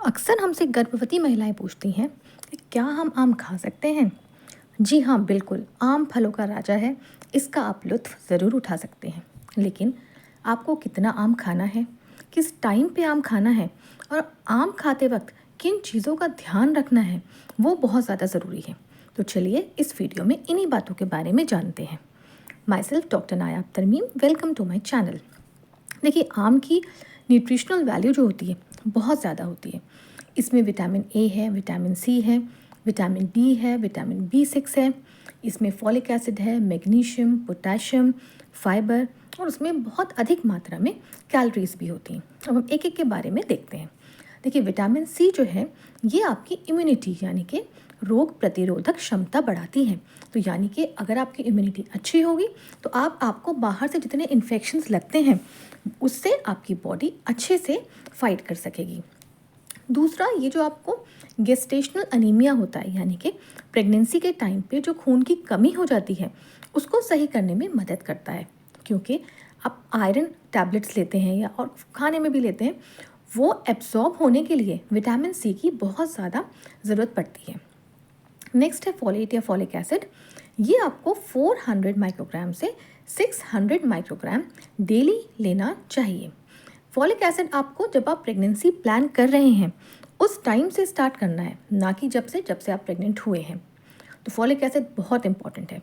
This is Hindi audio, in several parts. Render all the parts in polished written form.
अक्सर हमसे गर्भवती महिलाएं पूछती हैं कि क्या हम आम खा सकते हैं। जी हाँ, बिल्कुल। आम फलों का राजा है। इसका आप लुत्फ ज़रूर उठा सकते हैं, लेकिन आपको कितना आम खाना है, किस टाइम पे आम खाना है और आम खाते वक्त किन चीज़ों का ध्यान रखना है, वो बहुत ज़्यादा ज़रूरी है। तो चलिए इस वीडियो में इन्हीं बातों के बारे में जानते हैं। माई सेल्फ डॉक्टर नायाब तरमीम, वेलकम टू माई चैनल। देखिए, आम की न्यूट्रिशनल वैल्यू जो होती है बहुत ज़्यादा होती है। इसमें विटामिन ए है, विटामिन सी है, विटामिन डी है, विटामिन बी6 है। इसमें फॉलिक एसिड है, मैग्नीशियम, पोटेशियम, फाइबर और उसमें बहुत अधिक मात्रा में कैलोरीज भी होती हैं। अब हम एक एक के बारे में देखते हैं। देखिए, विटामिन सी जो है ये आपकी इम्यूनिटी यानी कि रोग प्रतिरोधक क्षमता बढ़ाती है। तो यानी कि अगर आपकी इम्यूनिटी अच्छी होगी तो आपको बाहर से जितने इन्फेक्शंस लगते हैं उससे आपकी बॉडी अच्छे से फाइट कर सकेगी। दूसरा, ये जो आपको गेस्टेशनल अनीमिया होता है यानी कि प्रेगनेंसी के टाइम पे जो खून की कमी हो जाती है उसको सही करने में मदद करता है, क्योंकि आप आयरन टैबलेट्स लेते हैं या और खाने में भी लेते हैं, वो एब्जॉर्ब होने के लिए विटामिन सी की बहुत ज़्यादा ज़रूरत पड़ती है। नेक्स्ट है फॉलेट या फॉलिक एसिड। ये आपको 400 माइक्रोग्राम से 600 माइक्रोग्राम डेली लेना चाहिए। फॉलिक एसिड आपको जब आप प्रेगनेंसी प्लान कर रहे हैं उस टाइम से स्टार्ट करना है, ना कि जब से आप प्रेग्नेंट हुए हैं। तो फॉलिक एसिड बहुत इंपॉर्टेंट है।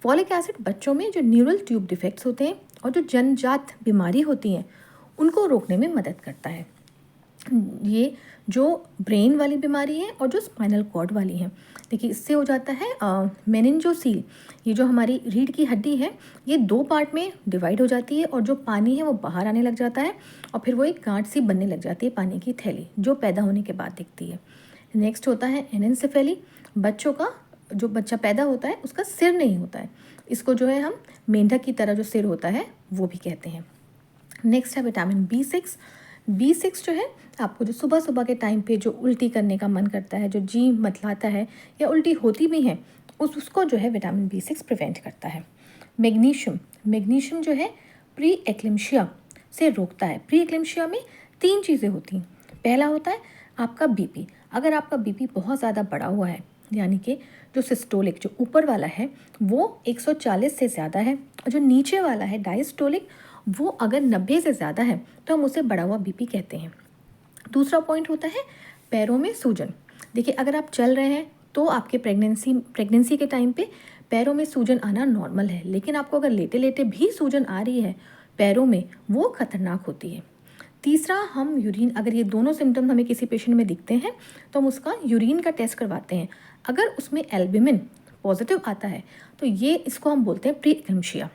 फॉलिक एसिड बच्चों में जो न्यूरल ट्यूब डिफेक्ट्स होते हैं और जो जन्मजात बीमारी होती हैं उनको रोकने में मदद करता है। ये जो ब्रेन वाली बीमारी है और जो स्पाइनल कॉर्ड वाली है, देखिए इससे हो जाता है मेनिंजोसील। ये जो हमारी रीढ़ की हड्डी है ये 2 पार्ट में डिवाइड हो जाती है और जो पानी है वो बाहर आने लग जाता है और फिर वो एक गांठ सी बनने लग जाती है, पानी की थैली जो पैदा होने के बाद दिखती है। नेक्स्ट होता है एनेंसेफेली। बच्चों का जो बच्चा पैदा होता है उसका सिर नहीं होता है, इसको जो है हम मेंढक की तरह जो सिर होता है वो भी कहते हैं। नेक्स्ट है विटामिन बी6। बी6 जो है आपको जो सुबह सुबह के टाइम पे जो उल्टी करने का मन करता है, जो जी मतलाता है या उल्टी होती भी है, उसको जो है विटामिन बी6 प्रिवेंट करता है। मैग्नीशियम, मैग्नीशियम जो है प्री एक्लेम्शिया से रोकता है। प्री एक्लेम्शिया में 3 चीज़ें होती हैं। पहला होता है आपका बीपी। अगर आपका बीपी बहुत ज़्यादा बढ़ा हुआ है यानी कि जो सिस्टोलिक जो ऊपर वाला है वो 140 से ज़्यादा है और जो नीचे वाला है डायस्टोलिक वो अगर 90 से ज़्यादा है तो हम उसे बढ़ा हुआ बीपी कहते हैं। दूसरा पॉइंट होता है पैरों में सूजन। देखिए, अगर आप चल रहे हैं तो आपके प्रेगनेंसी के टाइम पे पैरों में सूजन आना नॉर्मल है, लेकिन आपको अगर लेटे लेटे भी सूजन आ रही है पैरों में, वो खतरनाक होती है। तीसरा, हम यूरिन, अगर ये दोनों सिम्टम हमें किसी पेशेंट में दिखते हैं तो हम उसका यूरिन का टेस्ट करवाते हैं। अगर उसमें एल्ब्यूमिन पॉजिटिव आता है तो ये इसको हम बोलते हैं प्री एक्लेम्शिया।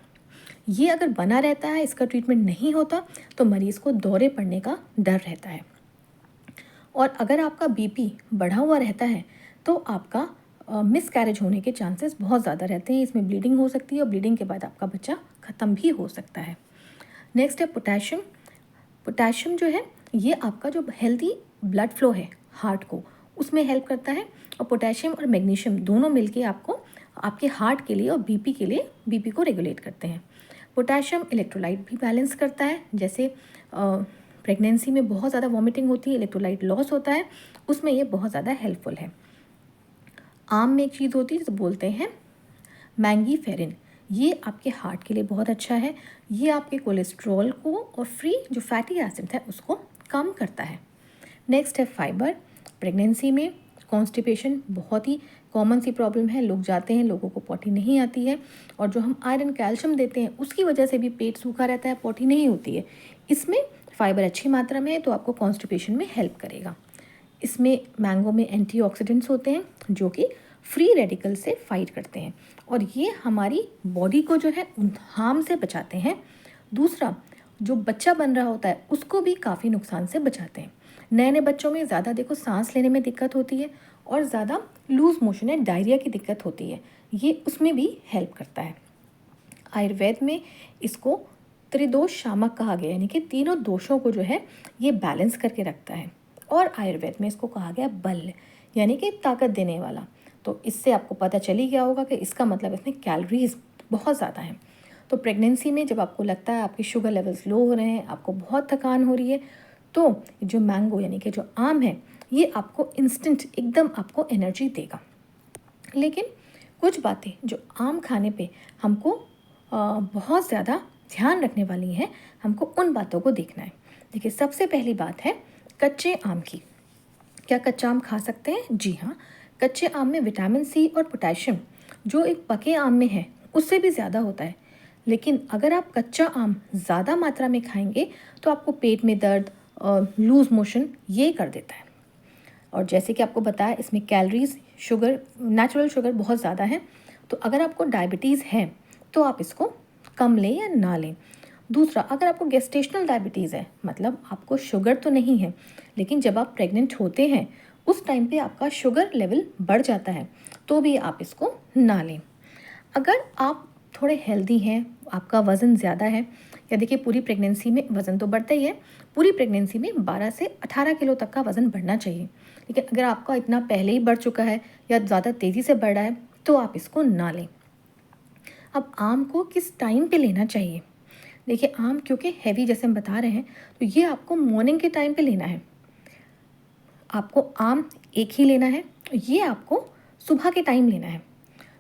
ये अगर बना रहता है, इसका ट्रीटमेंट नहीं होता तो मरीज़ को दौरे पड़ने का डर रहता है। और अगर आपका बीपी बढ़ा हुआ रहता है तो आपका मिस कैरेज होने के चांसेस बहुत ज़्यादा रहते हैं। इसमें ब्लीडिंग हो सकती है और ब्लीडिंग के बाद आपका बच्चा ख़त्म भी हो सकता है। नेक्स्ट है पोटेशियम। पोटेशियम जो है ये आपका जो हेल्दी ब्लड फ्लो है हार्ट को, उसमें हेल्प करता है। और पोटेशियम और मैग्नीशियम दोनों मिलके आपको आपके हार्ट के लिए और बीपी के लिए बीपी को रेगुलेट करते हैं। पोटेशियम इलेक्ट्रोलाइट भी बैलेंस करता है। जैसे प्रेगनेंसी में बहुत ज़्यादा वॉमिटिंग होती है, इलेक्ट्रोलाइट लॉस होता है, उसमें ये बहुत ज़्यादा हेल्पफुल है। आम में एक चीज़ होती है जिसे बोलते हैं मैंगीफेरिन। ये आपके हार्ट के लिए बहुत अच्छा है। ये आपके कोलेस्ट्रॉल को और फ्री जो फैटी एसिड है उसको कम करता है। नेक्स्ट है फाइबर। प्रेगनेंसी में कॉन्स्टिपेशन बहुत ही कॉमन सी प्रॉब्लम है। लोग जाते हैं, लोगों को पॉटी नहीं आती है और जो हम आयरन कैल्शियम देते हैं उसकी वजह से भी पेट सूखा रहता है, पॉटी नहीं होती है। इसमें फाइबर अच्छी मात्रा में है तो आपको कॉन्स्टिपेशन में हेल्प करेगा। इसमें मैंगो में एंटीऑक्सीडेंट्स होते हैं जो कि फ्री रेडिकल से फाइट करते हैं और ये हमारी बॉडी को जो है हार्म से बचाते हैं। दूसरा, जो बच्चा बन रहा होता है उसको भी काफ़ी नुकसान से बचाते हैं। नए नए बच्चों में ज़्यादा देखो सांस लेने में दिक्कत होती है और ज़्यादा लूज मोशन है, डायरिया की दिक्कत होती है, ये उसमें भी हेल्प करता है। आयुर्वेद में इसको त्रिदोष शामक कहा गया, यानी कि तीनों दोषों को जो है ये बैलेंस करके रखता है। और आयुर्वेद में इसको कहा गया बल, यानी कि ताकत देने वाला। तो इससे आपको पता चल ही गया होगा कि इसका मतलब इसमें कैलोरीज बहुत ज़्यादा हैं। तो प्रेगनेंसी में जब आपको लगता है आपके शुगर लेवल्स लो हो रहे हैं, आपको बहुत थकान हो रही है, तो जो मैंगो यानी कि जो आम है ये आपको इंस्टेंट एकदम आपको एनर्जी देगा। लेकिन कुछ बातें जो आम खाने पे हमको बहुत ज़्यादा ध्यान रखने वाली हैं, हमको उन बातों को देखना है। देखिए, सबसे पहली बात है कच्चे आम की। क्या कच्चा आम खा सकते हैं? जी हाँ, कच्चे आम में विटामिन सी और पोटेशियम जो एक पके आम में है उससे भी ज़्यादा होता है। लेकिन अगर आप कच्चा आम ज़्यादा मात्रा में खाएंगे तो आपको पेट में दर्द, लूज़ मोशन ये कर देता है। और जैसे कि आपको बताया, इसमें कैलोरीज, शुगर, नेचुरल शुगर बहुत ज़्यादा है। तो अगर आपको डायबिटीज़ है तो आप इसको कम लें या ना लें। दूसरा, अगर आपको गेस्टेशनल डायबिटीज़ है, मतलब आपको शुगर तो नहीं है लेकिन जब आप प्रेग्नेंट होते हैं उस टाइम पे आपका शुगर लेवल बढ़ जाता है, तो भी आप इसको ना लें। अगर आप थोड़े हेल्दी हैं, आपका वज़न ज़्यादा है, या देखिए पूरी प्रेगनेंसी में वज़न तो बढ़ता ही है, पूरी प्रेगनेंसी में 12 से 18 किलो तक का वज़न बढ़ना चाहिए। लेकिन अगर आपका इतना पहले ही बढ़ चुका है या ज़्यादा तेज़ी से बढ़ रहा है तो आप इसको ना लें। अब आम को किस टाइम पे लेना चाहिए? देखिए, आम क्योंकि हैवी जैसे हम बता रहे हैं तो ये आपको मॉर्निंग के टाइम पे लेना है। आपको आम एक ही लेना है, ये आपको सुबह के टाइम लेना है।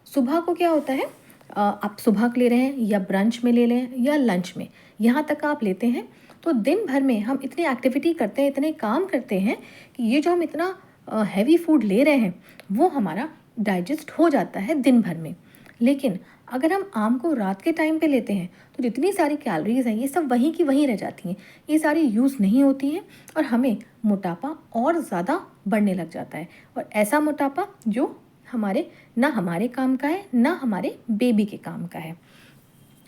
सुबह को क्या होता है, आप सुबह को ले रहे हैं या ब्रंच में ले लें या लंच में, यहाँ तक आप लेते हैं तो दिन भर में हम इतनी एक्टिविटी करते हैं, इतने काम करते हैं कि ये जो हम इतना हैवी फूड ले रहे हैं वो हमारा डाइजेस्ट हो जाता है दिन भर में। लेकिन अगर हम आम को रात के टाइम पे लेते हैं तो जितनी सारी कैलोरीज हैं ये सब वहीं की वहीं रह जाती हैं, ये सारी यूज़ नहीं होती हैं और हमें मोटापा और ज़्यादा बढ़ने लग जाता है। और ऐसा मोटापा जो ना हमारे काम का है ना हमारे बेबी के काम का है।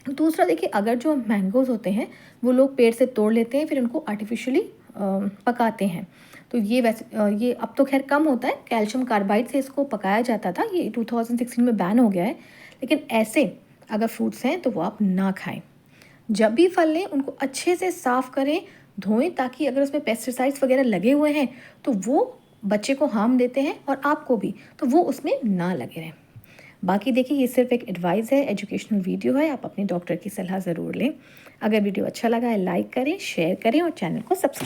दूसरा, देखिए, अगर जो मैंगोज़ होते हैं वो लोग पेड़ से तोड़ लेते हैं, फिर उनको आर्टिफिशियली पकाते हैं। तो ये वैसे ये अब तो खैर कम होता है, कैल्शियम कार्बाइड से इसको पकाया जाता था, ये 2016 में बैन हो गया है। लेकिन ऐसे अगर फ्रूट्स हैं तो वो आप ना खाएं। जब भी फल लें उनको अच्छे से साफ़ करें, धोएं, ताकि अगर उसमें पेस्टिसाइड्स वगैरह लगे हुए हैं तो वो बच्चे को हार्म देते हैं और आपको भी, तो वो उसमें ना लगे रहें। बाकी देखिए, ये सिर्फ एक एडवाइस है, एजुकेशनल वीडियो है, आप अपने डॉक्टर की सलाह ज़रूर लें। अगर वीडियो अच्छा लगा है लाइक करें, शेयर करें और चैनल को सब्सक्राइब